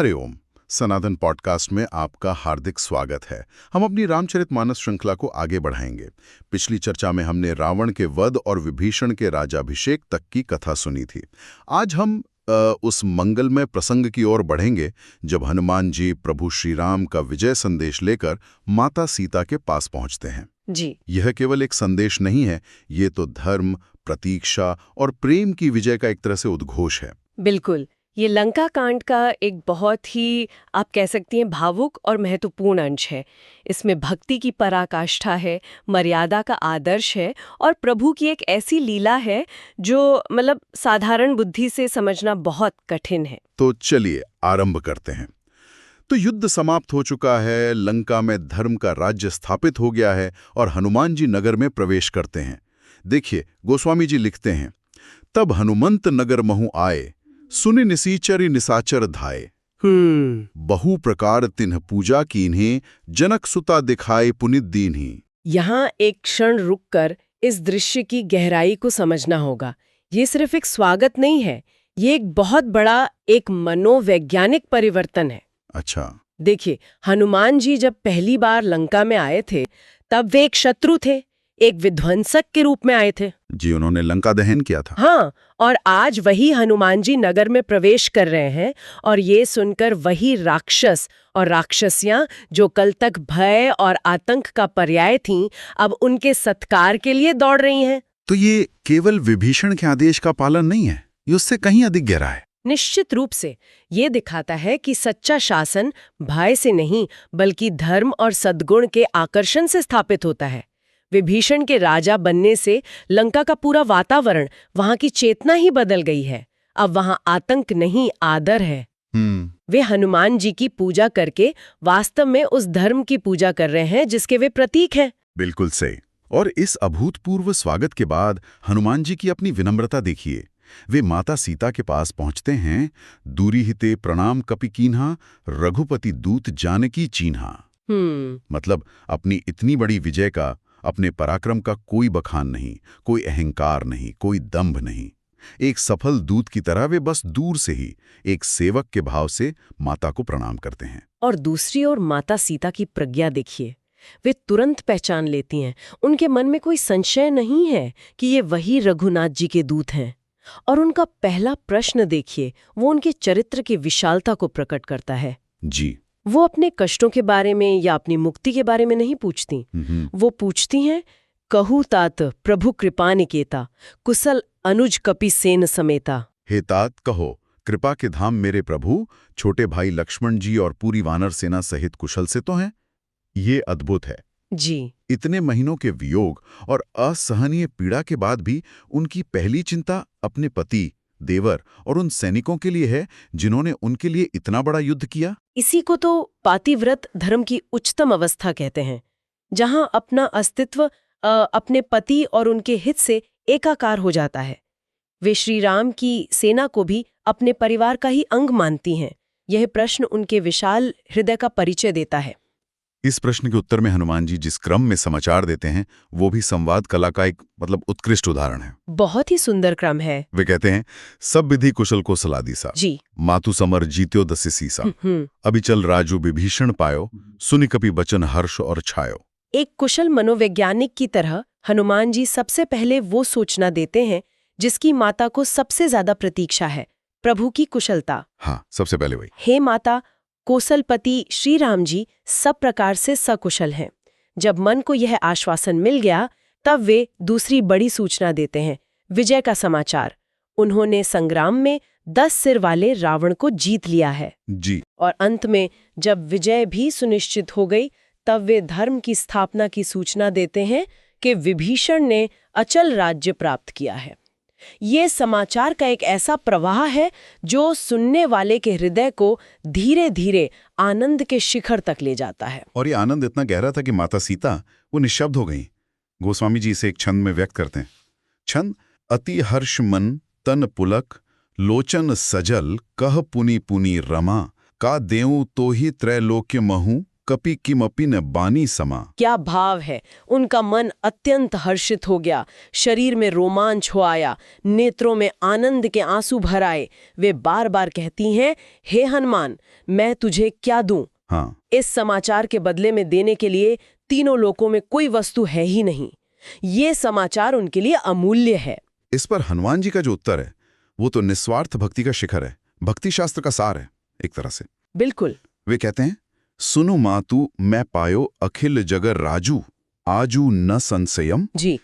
हरिओम। सनातन podcast में आपका हार्दिक स्वागत है। हम अपनी रामचरितमानस श्रृंखला को आगे बढ़ाएंगे। पिछली चर्चा में हमने रावण के वध और विभीषण के राजाभिषेक तक की कथा सुनी थी। आज हम उस मंगलमय प्रसंग की ओर बढ़ेंगे जब हनुमान जी प्रभु श्री राम का विजय संदेश लेकर माता सीता के पास पहुंचते हैं। जी। यह केवल एक संदेश नहीं है, ये तो धर्म, प्रतीक्षा और प्रेम की विजय का एक तरह से उद्घोष है। बिल्कुल, ये लंका कांड का एक बहुत ही, आप कह सकती हैं, भावुक और महत्वपूर्ण अंश है। इसमें भक्ति की पराकाष्ठा है, मर्यादा का आदर्श है और प्रभु की एक ऐसी लीला है जो साधारण बुद्धि से समझना बहुत कठिन है। तो चलिए आरंभ करते हैं। तो युद्ध समाप्त हो चुका है, लंका में धर्म का राज्य स्थापित हो गया है और हनुमान जी नगर में प्रवेश करते हैं। देखिए, गोस्वामी जी लिखते हैं, तब हनुमंत नगर महु आए, सुनि निसीचरि निसाचर धाये। बहु प्रकार तिन्ह पूजा कीन्हे, जनक सुता दिखाए पुनित दीन्ही। यहाँ एक क्षण रुककर इस दृश्य की गहराई को समझना होगा। ये सिर्फ एक स्वागत नहीं है, ये एक बहुत बड़ा एक मनोवैज्ञानिक परिवर्तन है। अच्छा। देखिए, हनुमान जी जब पहली बार लंका में आए थे तब वे एक शत्रु थे, एक विध्वंसक के रूप में आए थे। जी, उन्होंने लंका दहन किया था। हाँ, और आज वही हनुमान जी नगर में प्रवेश कर रहे हैं और ये सुनकर वही राक्षस और राक्षसियां जो कल तक भय और आतंक का पर्याय थीं, अब उनके सत्कार के लिए दौड़ रही हैं। तो ये केवल विभीषण के आदेश का पालन नहीं है, ये उससे कहीं अधिक गहरा है। निश्चित रूप से ये दिखाता है कि सच्चा शासन भय से नहीं बल्कि धर्म और सद्गुण के आकर्षण से स्थापित होता है। विभीषण के राजा बनने से लंका का पूरा वातावरण, वहां की चेतना ही बदल गई है। अब वहां आतंक नहीं, आदर है। वे हनुमान जी की पूजा करके वास्तव में उस धर्म की पूजा कर रहे हैं जिसके वे प्रतीक हैं। बिल्कुल सही। और इस अभूतपूर्व स्वागत के बाद हनुमान जी की अपनी विनम्रता देखिए। वे माता सीता के पास पहुंचते हैं। दूरी हिते प्रणाम कपि कीन्हा, रघुपति दूत जानकी चीन्हा। मतलब अपनी इतनी बड़ी विजय का, अपने पराक्रम का कोई बखान नहीं, कोई अहंकार नहीं, कोई दंभ नहीं। एक सफल दूत की तरह वे बस दूर से ही एक सेवक के भाव से माता को प्रणाम करते हैं। और दूसरी ओर माता सीता की प्रज्ञा देखिए, वे तुरंत पहचान लेती हैं। उनके मन में कोई संशय नहीं है कि ये वही रघुनाथ जी के दूत हैं। और उनका पहला प्रश्न देखिए, वो उनके चरित्र की विशालता को प्रकट करता है। जी। वो अपने कष्टों के बारे में या अपनी मुक्ति के बारे में नहीं पूछती। वो पूछती हैं, कहू तात प्रभु कृपा निकेता, कुशल अनुज कपि सेन समेता। हे तात कहो, कृपा के धाम मेरे प्रभु, छोटे भाई लक्ष्मण जी और पूरी वानर सेना सहित कुशल से तो हैं। ये अद्भुत है जी। इतने महीनों के वियोग और असहनीय पीड़ा के बाद भी उनकी पहली चिंता अपने पति, देवर और उन सैनिकों के लिए है जिन्होंने उनके लिए इतना बड़ा युद्ध किया। इसी को तो पातिव्रत धर्म की उच्चतम अवस्था कहते हैं, जहां अपना अस्तित्व अपने पति और उनके हित से एकाकार हो जाता है। वे श्री राम की सेना को भी अपने परिवार का ही अंग मानती हैं। यह प्रश्न उनके विशाल हृदय का परिचय देता है। इस प्रश्न के उत्तर में हनुमान जी जिस क्रम में समाचार देते हैं, वो भी संवाद कला का एक उत्कृष्ट उदाहरण है। बहुत ही सुंदर क्रम है। वे कहते हैं, सब विधि कुशल को सलादीसा, जी। मातु समर जीत्यो दस्य सीसा, अभी चल राजू विभीषण पायो, सुनि कपि बचन हर्ष और छायो। एक कुशल मनोवैज्ञानिक की तरह हनुमान जी सबसे पहले वो सूचना देते हैं जिसकी माता को सबसे ज्यादा प्रतीक्षा है, प्रभु की कुशलता। हाँ, सबसे पहले वही। हे माता, कौशलपति श्री राम जी सब प्रकार से सकुशल हैं। जब मन को यह आश्वासन मिल गया, तब वे दूसरी बड़ी सूचना देते हैं, विजय का समाचार। उन्होंने संग्राम में 10 सिर वाले रावण को जीत लिया है। जी। और अंत में जब विजय भी सुनिश्चित हो गई, तब वे धर्म की स्थापना की सूचना देते हैं कि विभीषण ने अचल राज्य प्राप्त किया है। ये समाचार का एक ऐसा प्रवाह है जो सुनने वाले के हृदय को धीरे धीरे आनंद के शिखर तक ले जाता है। और ये आनंद इतना गहरा था कि माता सीता वो निःशब्द हो गईं। गोस्वामी जी इसे एक छंद में व्यक्त करते हैं। छंद, अति हर्ष मन तन पुलक, लोचन सजल कह पुनि पुनि रमा, का देऊं तो ही त्रैलोक्य महू, कपि किमपि न बानी समा। क्या भाव है। उनका मन अत्यंत हर्षित हो गया, शरीर में रोमांच हो आया, नेत्रों में आनंद के आंसू भर आए। वे बार बार कहती हैं, हे हनुमान, मैं तुझे क्या दूं? हाँ, इस समाचार के बदले में देने के लिए तीनों लोकों में कोई वस्तु है ही नहीं। ये समाचार उनके लिए अमूल्य है। इस पर हनुमान जी का जो उत्तर है वो तो निस्वार्थ भक्ति का शिखर है, भक्ति शास्त्र का सार है एक तरह से। बिल्कुल। वे कहते हैं, सुनु मातु मैं पायो अखिल जगर राजू, आजू न संशयम। जी।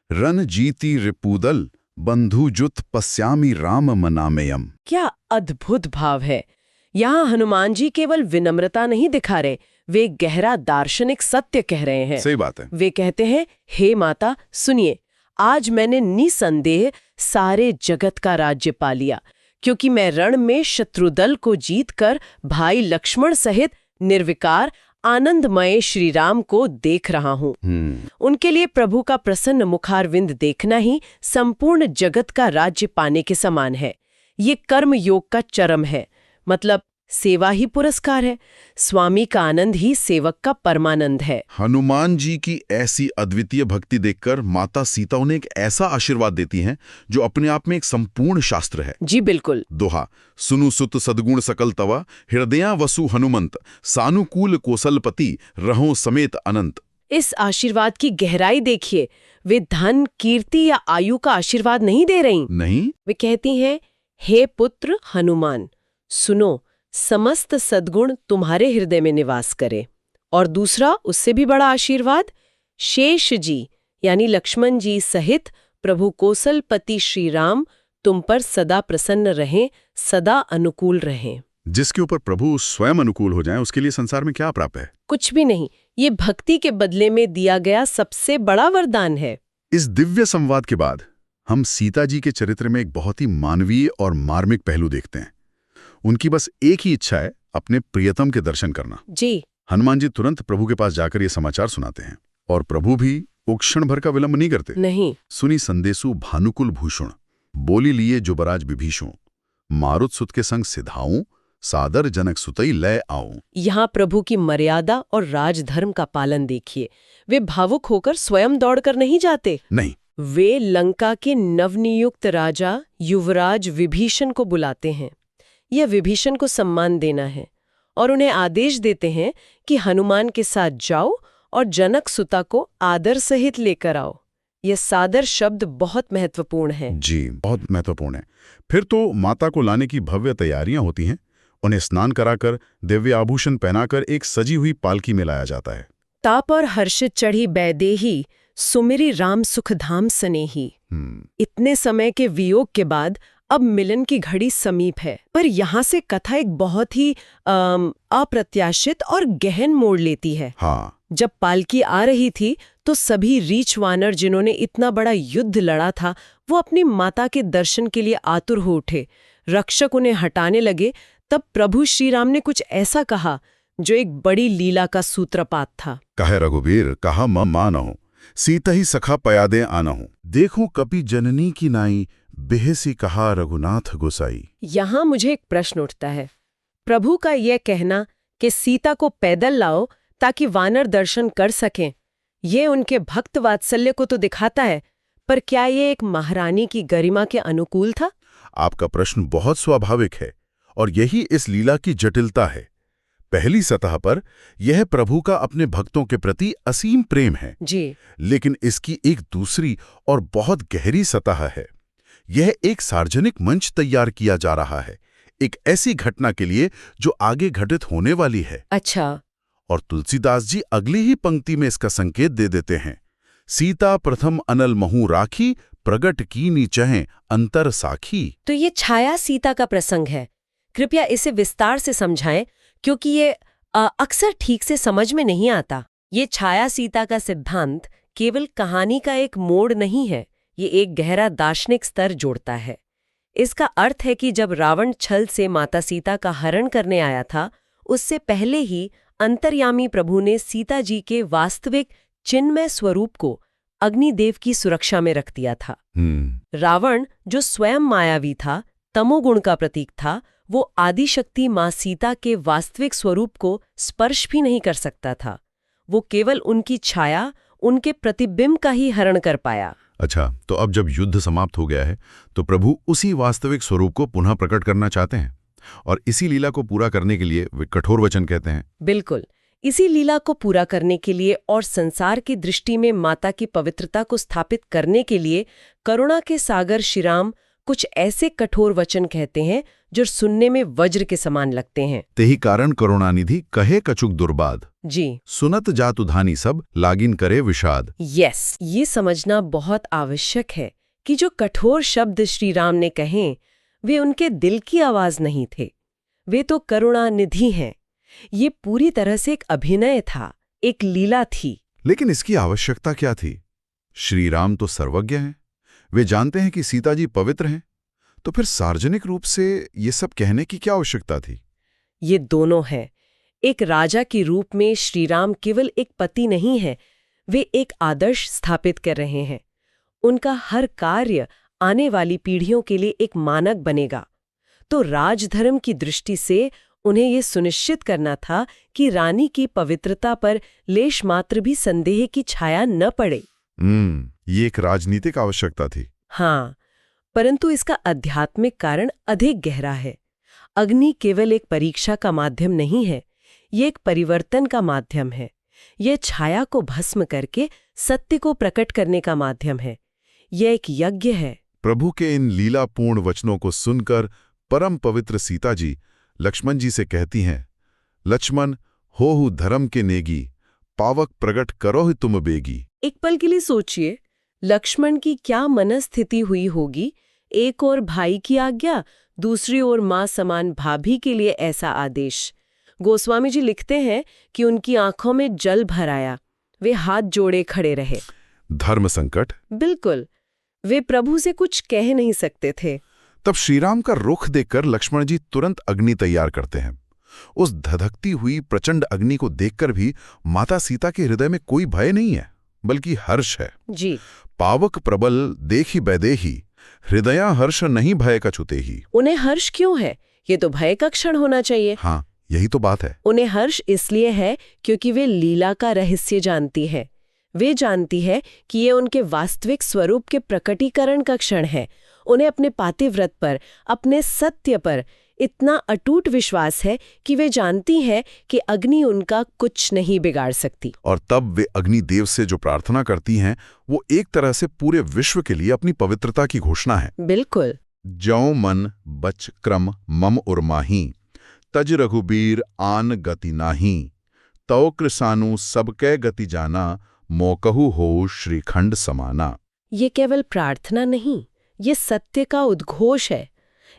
रन जीती रिपुदल बंधु जुत पश्यामी राम मनामयम। क्या अद्भुत भाव है। यहाँ हनुमान जी केवल विनम्रता नहीं दिखा रहे, वे गहरा दार्शनिक सत्य कह रहे हैं। सही बात है। वे कहते हैं, हे माता सुनिए, आज मैंने निसंदेह सारे जगत का राज्य पा लिया, क्योंकि मैं रण में शत्रुदल को जीतकर भाई लक्ष्मण सहित निर्विकार आनंदमय श्री राम को देख रहा हूँ। उनके लिए प्रभु का प्रसन्न मुखारविंद देखना ही संपूर्ण जगत का राज्य पाने के समान है। ये कर्म योग का चरम है, मतलब सेवा ही पुरस्कार है। स्वामी का आनंद ही सेवक का परमानंद है। हनुमान जी की ऐसी अद्वितीय भक्ति देखकर माता सीता उन्हें एक ऐसा आशीर्वाद देती हैं जो अपने आप में एक संपूर्ण शास्त्र है। जी बिल्कुल। दोहा, सुनु सुत सद्गुण सकल तवा, हृदया वसु हनुमंत, सानुकूल कोसलपति रहो समेत अनंत। इस आशीर्वाद की गहराई देखिए। वे धन, कीर्ति या आयु का आशीर्वाद नहीं दे रही। नहीं, वे कहती हैं, हे पुत्र हनुमान, सुनो, समस्त सद्गुण तुम्हारे हृदय में निवास करे। और दूसरा, उससे भी बड़ा आशीर्वाद, शेष जी यानी लक्ष्मण जी सहित प्रभु कोसलपति श्री राम तुम पर सदा प्रसन्न रहें, सदा अनुकूल रहें। जिसके ऊपर प्रभु स्वयं अनुकूल हो जाएं, उसके लिए संसार में क्या प्राप्त है? कुछ भी नहीं। ये भक्ति के बदले में दिया गया सबसे बड़ा वरदान है। इस दिव्य संवाद के बाद हम सीता जी के चरित्र में एक बहुत ही मानवीय और मार्मिक पहलू देखते हैं। उनकी बस एक ही इच्छा है, अपने प्रियतम के दर्शन करना। जी। हनुमान जी तुरंत प्रभु के पास जाकर ये समाचार सुनाते हैं और प्रभु भी वो क्षण भर का विलंब नहीं करते। नहीं। सुनी संदेशु भानुकुल भूषण, बोली लिए जुबराज विभीषण, मारुत सुत के संग सिधाऊं, सादर जनक सुतई लय आऊं। यहाँ प्रभु की मर्यादा और राजधर्म का पालन देखिए। वे भावुक होकर स्वयं दौड़कर नहीं जाते। नहीं, वे लंका के नवनियुक्त राजा युवराज विभीषण को बुलाते हैं। यह विभीषण को सम्मान देना है और उन्हें आदेश देते हैं कि हनुमान के साथ जाओ और जनक सुता को आदर सहित लेकर आओ। यह सादर शब्द बहुत महत्वपूर्ण है। जी, बहुत महत्वपूर्ण है। फिर तो माता को लाने की भव्य तैयारियां होती हैं। उन्हें स्नान कराकर, दिव्य आभूषण पहनाकर एक सजी हुई पालकी में लाया जाता है। ताप और हर्षित चढ़ी बैदेही, सुमिरी राम सुखधाम सनेही। इतने समय के वियोग के बाद अब मिलन की घड़ी समीप है। पर यहाँ से कथा एक बहुत ही अप्रत्याशित और गहन मोड़ लेती है। हाँ। जब पालकी आ रही थी तो सभी रीछ वानर जिन्होंने इतना बड़ा युद्ध लड़ा था, वो अपनी माता के दर्शन के लिए आतुर हो उठे। रक्षक उन्हें हटाने लगे, तब प्रभु श्री राम ने कुछ ऐसा कहा जो एक बड़ी लीला का सूत्रपात था। कहे रघुबीर कहा म मानहु, सीता ही सखा पयादे आनहु, देखो कपि जननी की नाई, बेहसी कहा रघुनाथ गोसाई। यहाँ मुझे एक प्रश्न उठता है। प्रभु का यह कहना कि सीता को पैदल लाओ ताकि वानर दर्शन कर सकें, ये उनके भक्त वात्सल्य को तो दिखाता है, पर क्या ये एक महारानी की गरिमा के अनुकूल था? आपका प्रश्न बहुत स्वाभाविक है और यही इस लीला की जटिलता है। पहली सतह पर यह प्रभु का अपने भक्तों के प्रति असीम प्रेम है जी, लेकिन इसकी एक दूसरी और बहुत गहरी सतह है। यह एक सार्वजनिक मंच तैयार किया जा रहा है, एक ऐसी घटना के लिए जो आगे घटित होने वाली है। अच्छा। और तुलसीदास जी अगली ही पंक्ति में इसका संकेत दे देते हैं, सीता प्रथम अनल महू राखी, प्रगट कीनी चहें अंतर साखी। तो ये छाया सीता का प्रसंग है। कृपया इसे विस्तार से समझाएं, क्योंकि ये अक्सर ठीक से समझ में नहीं आता। ये छाया सीता का सिद्धांत केवल कहानी का एक मोड़ नहीं है, ये एक गहरा दार्शनिक स्तर जोड़ता है। इसका अर्थ है कि जब रावण छल से माता सीता का हरण करने आया था, उससे पहले ही अंतर्यामी प्रभु ने सीता जी के वास्तविक चिन्मय स्वरूप को अग्निदेव की सुरक्षा में रख दिया था। रावण, जो स्वयं मायावी था, तमोगुण का प्रतीक था, वो आदिशक्ति माँ सीता के वास्तविक स्वरूप को स्पर्श भी नहीं कर सकता था। वो केवल उनकी छाया, उनके प्रतिबिंब का ही हरण कर पाया। अच्छा, तो अब जब युद्ध समाप्त हो गया है तो प्रभु उसी वास्तविक स्वरूप को पुनः प्रकट करना चाहते हैं, और इसी लीला को पूरा करने के लिए वे कठोर वचन कहते हैं। बिल्कुल, इसी लीला को पूरा करने के लिए और संसार की दृष्टि में माता की पवित्रता को स्थापित करने के लिए करुणा के सागर श्रीराम कुछ ऐसे कठोर वचन कहते हैं जो सुनने में वज्र के समान लगते हैं। तेही कारण करुणानिधि कहे कछुक दुर्बाद, जी, सुनत जातु धानी सब लागिन करे विषाद। यस, ये समझना बहुत आवश्यक है कि जो कठोर शब्द श्री राम ने कहे वे उनके दिल की आवाज नहीं थे, वे तो करुणानिधि हैं। ये पूरी तरह से एक अभिनय था, एक लीला थी। लेकिन इसकी आवश्यकता क्या थी? श्री राम तो सर्वज्ञ हैं, वे जानते हैं कि सीता जी पवित्र हैं, तो फिर सार्वजनिक रूप से ये सब कहने की क्या आवश्यकता थी? ये दोनों है। एक राजा के रूप में श्री राम केवल एक पति नहीं है, वे एक आदर्श स्थापित कर रहे हैं। उनका हर कार्य आने वाली पीढ़ियों के लिए एक मानक बनेगा। तो राजधर्म की दृष्टि से उन्हें ये सुनिश्चित करना था कि रानी की पवित्रता पर लेश मात्र भी संदेह की छाया न पड़े। ये एक राजनीतिक आवश्यकता थी। हाँ, परंतु इसका आध्यात्मिक कारण अधिक गहरा है। अग्नि केवल एक परीक्षा का माध्यम नहीं है, ये एक परिवर्तन का माध्यम है। ये छाया को भस्म करके सत्य को प्रकट करने का माध्यम है। यह एक यज्ञ है। प्रभु के इन लीलापूर्ण वचनों को सुनकर परम पवित्र सीता जी लक्ष्मण जी से कहती हैं, लक्ष्मण होहु धर्म के नेगी, पावक प्रगट करो ही तुम बेगी। एक पल के लिए सोचिए, लक्ष्मण की क्या मनस्थिति हुई होगी। एक ओर भाई की आज्ञा, दूसरी ओर मां समान भाभी के लिए ऐसा आदेश। गोस्वामी जी लिखते हैं कि उनकी आंखों में जल भर आया, वे हाथ जोड़े खड़े रहे। धर्म संकट। बिल्कुल, वे प्रभु से कुछ कह नहीं सकते थे। तब श्रीराम का रुख देखकर लक्ष्मण जी तुरंत अग्नि तैयार करते हैं। उस धधकती हुई प्रचंड अग्नि को देखकर भी माता सीता के हृदय में कोई भय नहीं है, बल्कि हर्ष है। जी, पावक प्रबल देखी बैदेही, हृदया हर्ष नहीं भय का छुते ही। उन्हें हर्ष क्यों है? ये तो भय का क्षण होना चाहिए। हाँ, यही तो बात है। उन्हें हर्ष इसलिए है क्योंकि वे लीला का रहस्य जानती है। वे जानती है कि ये उनके वास्तविक स्वरूप के प्रकटीकरण का क्षण है। उन्हें अपने पातिव्रत पर, अपने सत्य पर इतना अटूट विश्वास है कि वे जानती है कि अग्नि उनका कुछ नहीं बिगाड़ सकती। और तब वे अग्निदेव से जो प्रार्थना करती हैं, वो एक तरह से पूरे विश्व के लिए अपनी पवित्रता की घोषणा है। बिल्कुल। जौ मन बच क्रम मम उर्माही, तज रघुबीर आन गति नाही, तौ कृसानु सबकै गति जाना, मोकहु हो श्रीखंड समाना। ये केवल प्रार्थना नहीं, ये सत्य का उद्घोष है।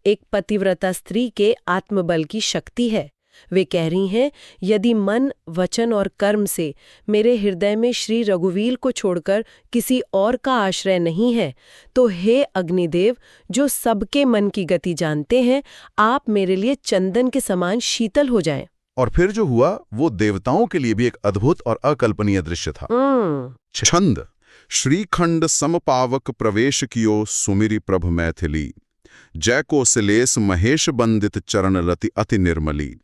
एक पतिव्रता स्त्री के आत्मबल की शक्ति है। वे कह रही हैं, यदि मन, वचन और कर्म से मेरे हृदय में श्री रघुवीर को छोड़कर किसी और का आश्रय नहीं है, तो हे अग्निदेव, जो सबके मन की गति जानते हैं, आप मेरे लिए चंदन के समान शीतल हो जाएं। और फिर जो हुआ वो देवताओं के लिए भी एक अद्भुत और अकल्पनीय दृश्य था। छंद। श्रीखंड समपावक प्रवेश कियो सुमिरी प्रभ मैथिली, जय कोसलेस महेश बंदित चरण रति अति निर्मली,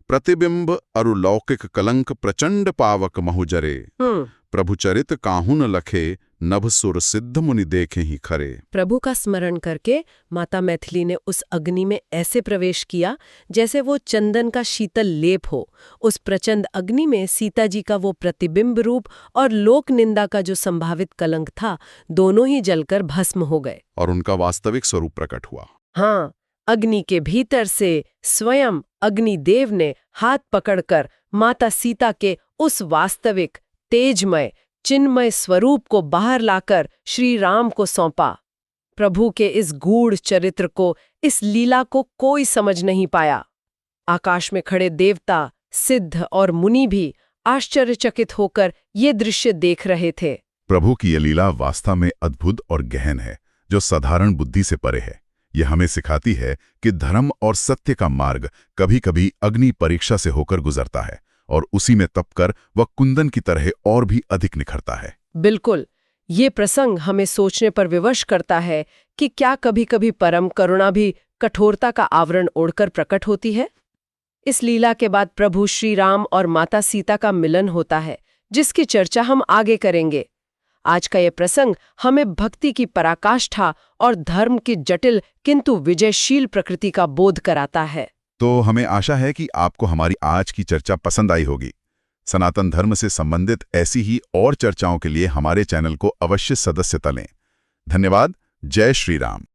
प्रतिबिंब अरुलौकिक कलंक प्रचंड पावक महुजरे, प्रभु चरित काहुन लखे, नभ सुर सिद्ध मुनि देखे ही खरे। प्रभु का स्मरण करके माता मैथिली ने उस अग्नि में ऐसे प्रवेश किया जैसे वो चंदन का शीतल लेप हो। उस प्रचंड अग्नि में सीता जी का वो प्रतिबिंब रूप और लोक निंदा का जो संभावित कलंक था, दोनों ही जलकर भस्म हो गए और उनका वास्तविक स्वरूप प्रकट हुआ। हाँ, अग्नि के भीतर से स्वयं अग्निदेव ने हाथ पकड़कर माता सीता के उस वास्तविक, तेजमय, चिन्मय स्वरूप को बाहर लाकर श्री राम को सौंपा। प्रभु के इस गूढ़ चरित्र को, इस लीला को कोई समझ नहीं पाया। आकाश में खड़े देवता, सिद्ध और मुनि भी आश्चर्यचकित होकर ये दृश्य देख रहे थे। प्रभु की ये लीला वास्तव में अद्भुत और गहन है, जो साधारण बुद्धि से परे है। यह हमें सिखाती है कि धर्म और सत्य का मार्ग कभी-कभी अग्नि परीक्षा से होकर गुजरता है, और उसी में तपकर वह कुंदन की तरह और भी अधिक निखरता है। बिल्कुल, ये प्रसंग हमें सोचने पर विवश करता है कि क्या कभी-कभी परम करुणा भी कठोरता का आवरण ओढ़कर प्रकट होती है। इस लीला के बाद प्रभु श्री राम और माता सीता का मिलन होता है, जिसकी चर्चा हम आगे करेंगे। आज का ये प्रसंग हमें भक्ति की पराकाष्ठा और धर्म की जटिल किंतु विजयशील प्रकृति का बोध कराता है। तो हमें आशा है कि आपको हमारी आज की चर्चा पसंद आई होगी। सनातन धर्म से संबंधित ऐसी ही और चर्चाओं के लिए हमारे चैनल को अवश्य सदस्यता लें। धन्यवाद। जय श्री राम।